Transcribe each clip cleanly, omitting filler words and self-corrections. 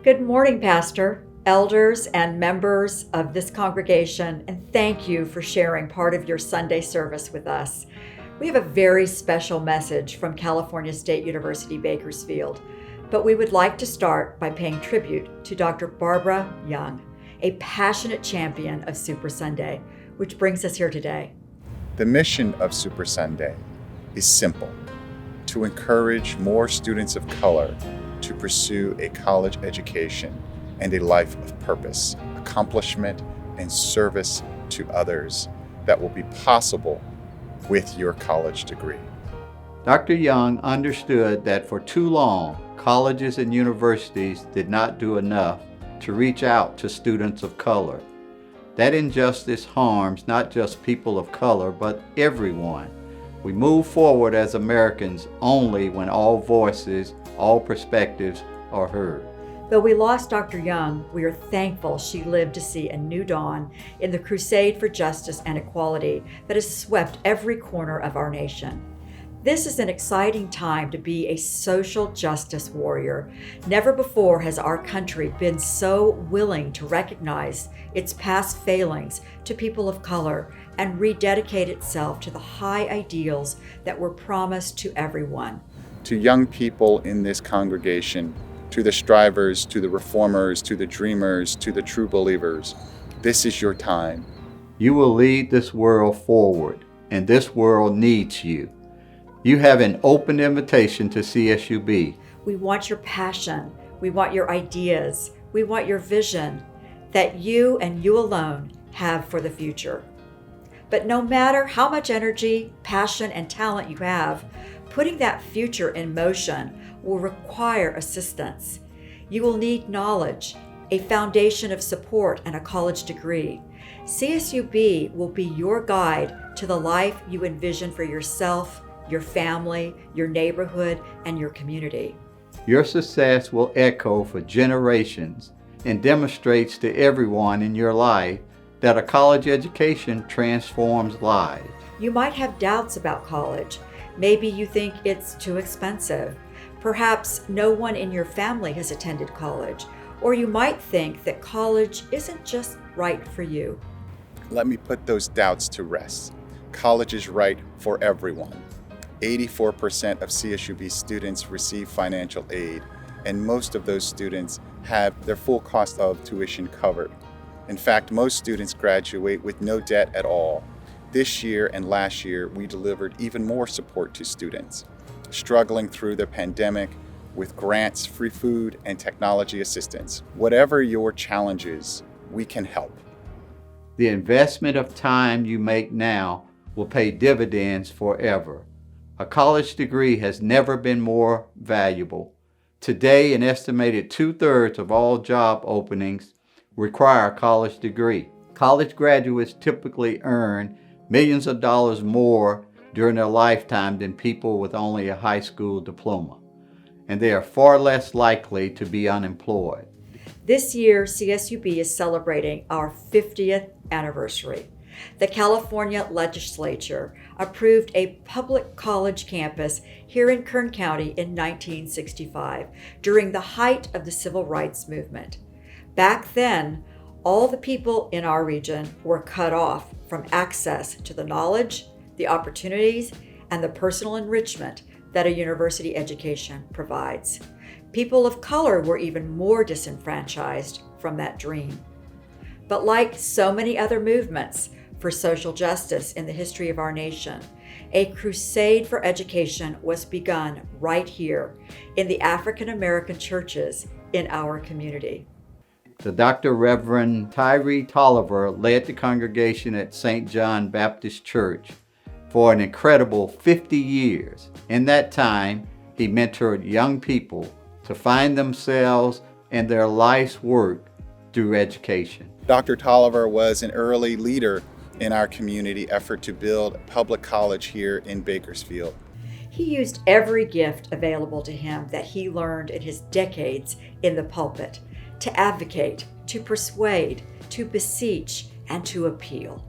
Good morning, Pastor, elders, and members of this congregation, and thank you for sharing part of your Sunday service with us. We have a very special message from California State University, Bakersfield, but we would like to start by paying tribute to Dr. Barbara Young, a passionate champion of Super Sunday, which brings us here today. The mission of Super Sunday is simple: to encourage more students of color to pursue a college education and a life of purpose, accomplishment, and service to others that will be possible with your college degree. Dr. Young understood that for too long, colleges and universities did not do enough to reach out to students of color. That injustice harms not just people of color, but everyone. We move forward as Americans only when all voices, all perspectives are heard. Though we lost Dr. Young, we are thankful she lived to see a new dawn in the crusade for justice and equality that has swept every corner of our nation. This is an exciting time to be a social justice warrior. Never before has our country been so willing to recognize its past failings to people of color and rededicate itself to the high ideals that were promised to everyone. To young people in this congregation, to the strivers, to the reformers, to the dreamers, to the true believers, this is your time. You will lead this world forward, and this world needs you. You have an open invitation to CSUB. We want your passion. We want your ideas. We want your vision that you and you alone have for the future. But no matter how much energy, passion, and talent you have, putting that future in motion will require assistance. You will need knowledge, a foundation of support, and a college degree. CSUB will be your guide to the life you envision for yourself, your family, your neighborhood, and your community. Your success will echo for generations and demonstrates to everyone in your life that a college education transforms lives. You might have doubts about college. Maybe you think it's too expensive. Perhaps no one in your family has attended college, or you might think that college isn't just right for you. Let me put those doubts to rest. College is right for everyone. 84% of CSUB students receive financial aid, and most of those students have their full cost of tuition covered. In fact, most students graduate with no debt at all. This year and last year, we delivered even more support to students struggling through the pandemic with grants, free food, and technology assistance. Whatever your challenges, we can help. The investment of time you make now will pay dividends forever. A college degree has never been more valuable. Today, an estimated 2/3 of all job openings require a college degree. College graduates typically earn millions of dollars more during their lifetime than people with only a high school diploma, and they are far less likely to be unemployed. This year, CSUB is celebrating our 50th anniversary. The California legislature approved a public college campus here in Kern County in 1965 during the height of the civil rights movement. Back then, all the people in our region were cut off from access to the knowledge, the opportunities, and the personal enrichment that a university education provides. People of color were even more disenfranchised from that dream. But like so many other movements for social justice in the history of our nation, a crusade for education was begun right here in the African American churches in our community. The Dr. Reverend Tyree Tolliver led the congregation at St. John Baptist Church for an incredible 50 years. In that time, he mentored young people to find themselves and their life's work through education. Dr. Tolliver was an early leader in our community effort to build a public college here in Bakersfield. He used every gift available to him that he learned in his decades in the pulpit to advocate, to persuade, to beseech, and to appeal.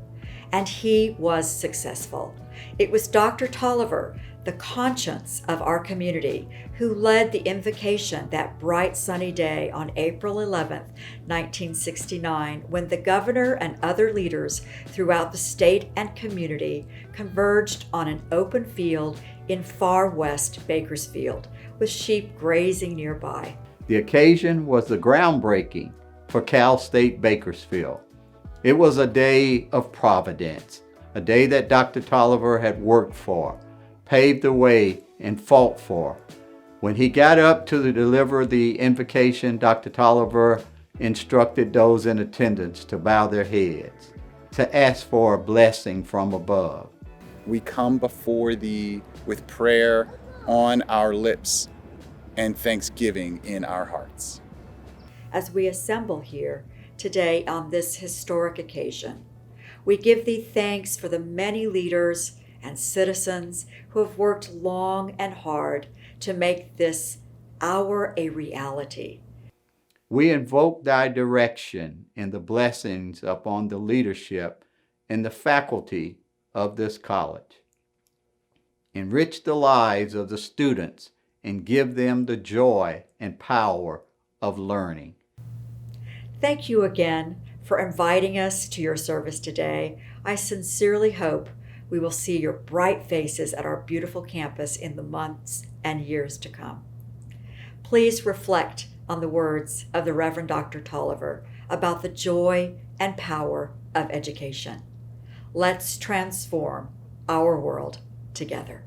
And he was successful. It was Dr. Tolliver the conscience of our community, who led the invocation that bright sunny day on April 11, 1969, when the governor and other leaders throughout the state and community converged on an open field in far west Bakersfield, with sheep grazing nearby. The occasion was the groundbreaking for Cal State Bakersfield. It was a day of providence, a day that Dr. Tolliver had worked for, paved the way, and fought for. When he got up to deliver the invocation, Dr. Tolliver instructed those in attendance to bow their heads, to ask for a blessing from above. We come before thee with prayer on our lips and thanksgiving in our hearts. As we assemble here today on this historic occasion, we give thee thanks for the many leaders and citizens who have worked long and hard to make this hour a reality. We invoke thy direction and the blessings upon the leadership and the faculty of this college. Enrich the lives of the students and give them the joy and power of learning. Thank you again for inviting us to your service today. I sincerely hope we will see your bright faces at our beautiful campus in the months and years to come. Please reflect on the words of the Reverend Dr. Tolliver about the joy and power of education. Let's transform our world together.